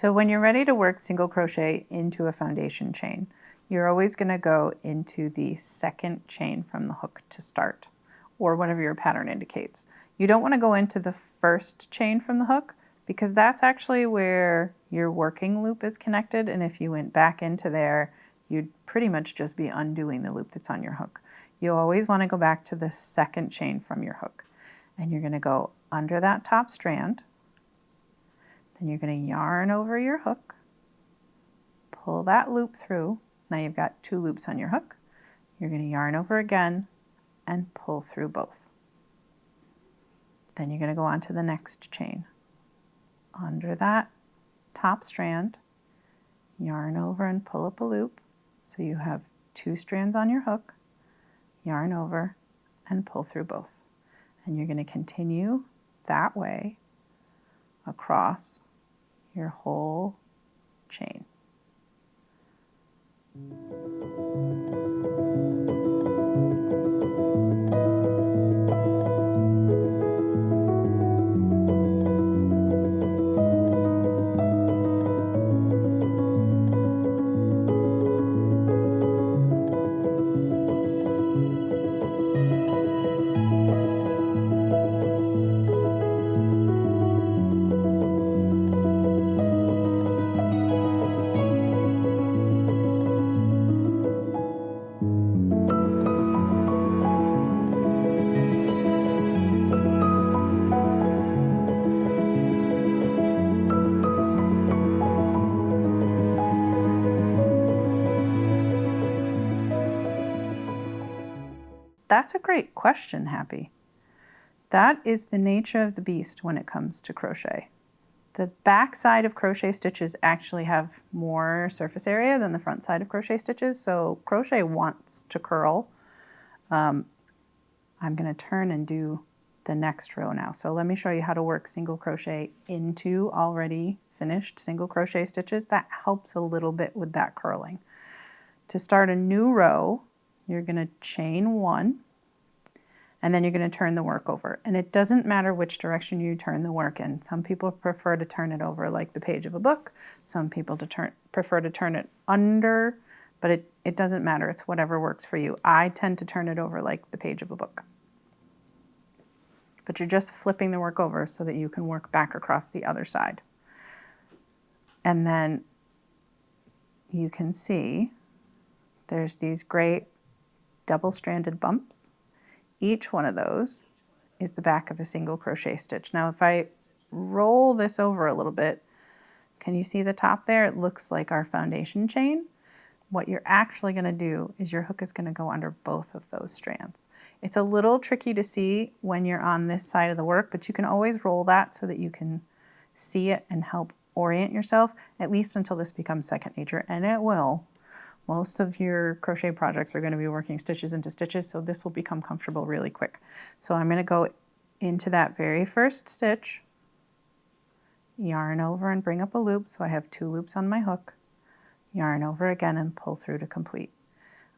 So when you're ready to work single crochet into a foundation chain, you're always going to go into the second chain from the hook to start, or whatever your pattern indicates. You don't want to go into the first chain from the hook because that's actually where your working loop is connected, and if you went back into there, you'd pretty much just be undoing the loop that's on your hook. You always want to go back to the second chain from your hook, and you're going to go under that top strand. Then you're going to yarn over your hook, pull that loop through. Now you've got 2 loops on your hook. You're going to yarn over again and pull through both. Then you're going to go on to the next chain. Under that top strand, yarn over and pull up a loop. So you have 2 strands on your hook, yarn over and pull through both. And you're going to continue that way across your whole chain. That's a great question, Happy. That is the nature of the beast when it comes to crochet. The back side of crochet stitches actually have more surface area than the front side of crochet stitches, so crochet wants to curl. I'm going to turn and do the next row now. So let me show you how to work single crochet into already finished single crochet stitches. That helps a little bit with that curling. To start a new row, you're going to chain 1, and then you're going to turn the work over. And it doesn't matter which direction you turn the work in. Some people prefer to turn it over like the page of a book. Some people prefer to turn it under, but it doesn't matter. It's whatever works for you. I tend to turn it over like the page of a book. But you're just flipping the work over so that you can work back across the other side. And then you can see there's these great double-stranded bumps. Each one of those is the back of a single crochet stitch. Now if I roll this over a little bit, can you see the top there? It looks like our foundation chain. What you're actually going to do is your hook is going to go under both of those strands. It's a little tricky to see when you're on this side of the work, but you can always roll that so that you can see it and help orient yourself, at least until this becomes second nature, and it will. Most of your crochet projects are going to be working stitches into stitches, so this will become comfortable really quick. So I'm going to go into that very first stitch, yarn over and bring up a loop, so I have 2 loops on my hook, yarn over again and pull through to complete.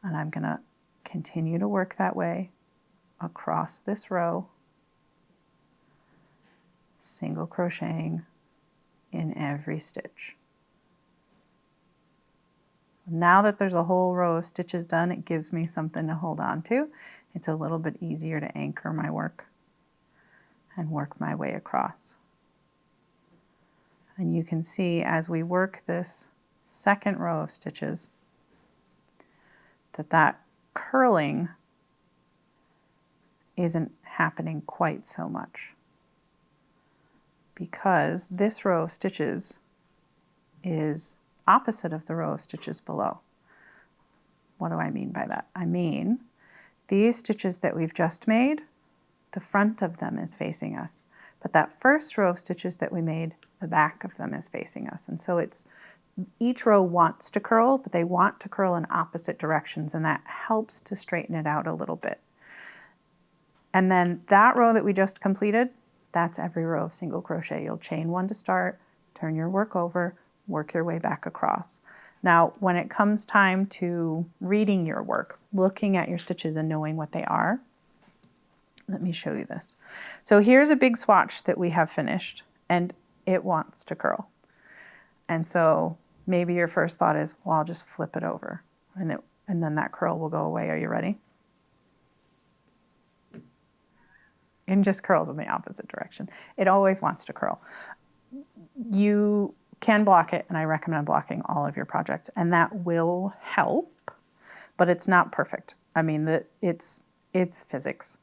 And I'm going to continue to work that way across this row, single crocheting in every stitch. Now that there's a whole row of stitches done, it gives me something to hold on to. It's a little bit easier to anchor my work and work my way across. And you can see as we work this second row of stitches that curling isn't happening quite so much, because this row of stitches is opposite of the row of stitches below. What do I mean by that? I mean, these stitches that we've just made, the front of them is facing us, but that first row of stitches that we made, the back of them is facing us. And so each row wants to curl, but they want to curl in opposite directions, and that helps to straighten it out a little bit. And then that row that we just completed, that's every row of single crochet. You'll chain 1 to start, turn your work over, work your way back across. Now, when it comes time to reading your work, looking at your stitches and knowing what they are, let me show you this. So here's a big swatch that we have finished, and it wants to curl. And so maybe your first thought is, well, I'll just flip it over and then that curl will go away. Are you ready? It just curls in the opposite direction. It always wants to curl. You can block it, and I recommend blocking all of your projects, and that will help, but it's not perfect. I mean, it's physics.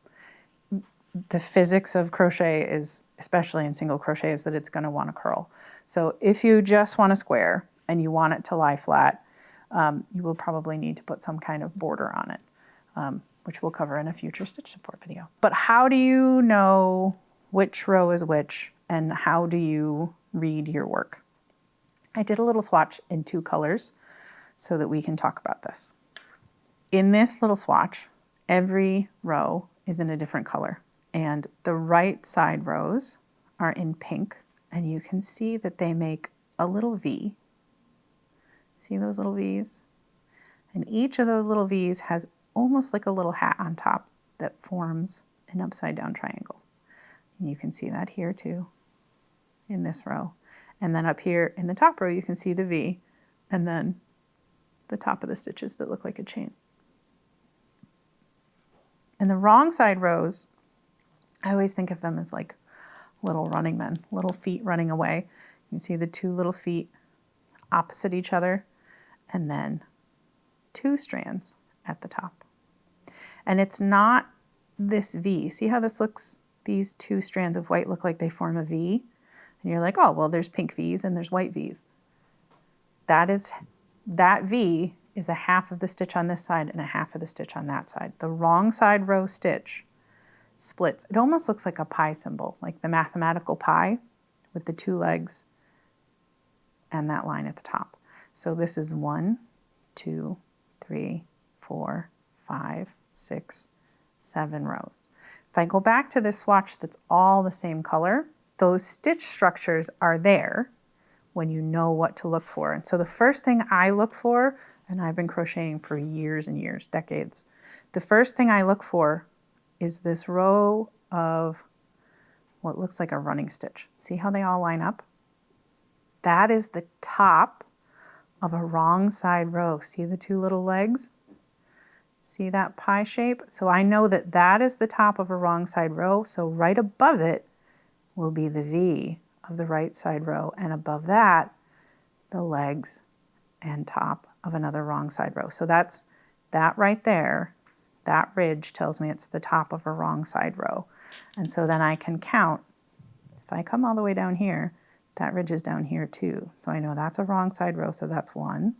The physics of crochet is, especially in single crochet, is that it's going to want to curl. So if you just want a square and you want it to lie flat, you will probably need to put some kind of border on it, which we'll cover in a future stitch support video. But how do you know which row is which, and how do you read your work? I did a little swatch in 2 colors so that we can talk about this. In this little swatch, every row is in a different color, and the right side rows are in pink, and you can see that they make a little V. See those little V's? And each of those little V's has almost like a little hat on top that forms an upside down triangle. And you can see that here too, in this row. And then up here in the top row, you can see the V, and then the top of the stitches that look like a chain. And the wrong side rows, I always think of them as like little running men, little feet running away. You see the 2 little feet opposite each other, and then 2 strands at the top. And it's not this V. See how this looks? These 2 strands of white look like they form a V. And you're like, oh, well, there's pink V's and there's white V's. That V is a half of the stitch on this side and a half of the stitch on that side. The wrong side row stitch splits. It almost looks like a pi symbol, like the mathematical pi with the 2 legs and that line at the top. So this is 1, 2, 3, 4, 5, 6, 7 rows. If I go back to this swatch that's all the same color, those stitch structures are there when you know what to look for. And so the first thing I look for, and I've been crocheting for years and years, decades, the first thing I look for is this row of what looks like a running stitch. See how they all line up? That is the top of a wrong side row. See the 2 little legs? See that pie shape? So I know that that is the top of a wrong side row. So right above it will be the V of the right side row, and above that, the legs and top of another wrong side row. So that's that right there. That ridge tells me it's the top of a wrong side row. And so then I can count. If I come all the way down here, that ridge is down here too. So I know that's a wrong side row. So that's 1,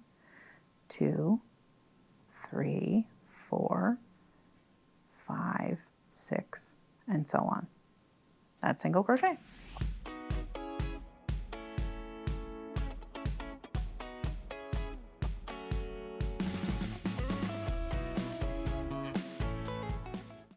2, 3, 4, 5, 6, and so on. That's single crochet.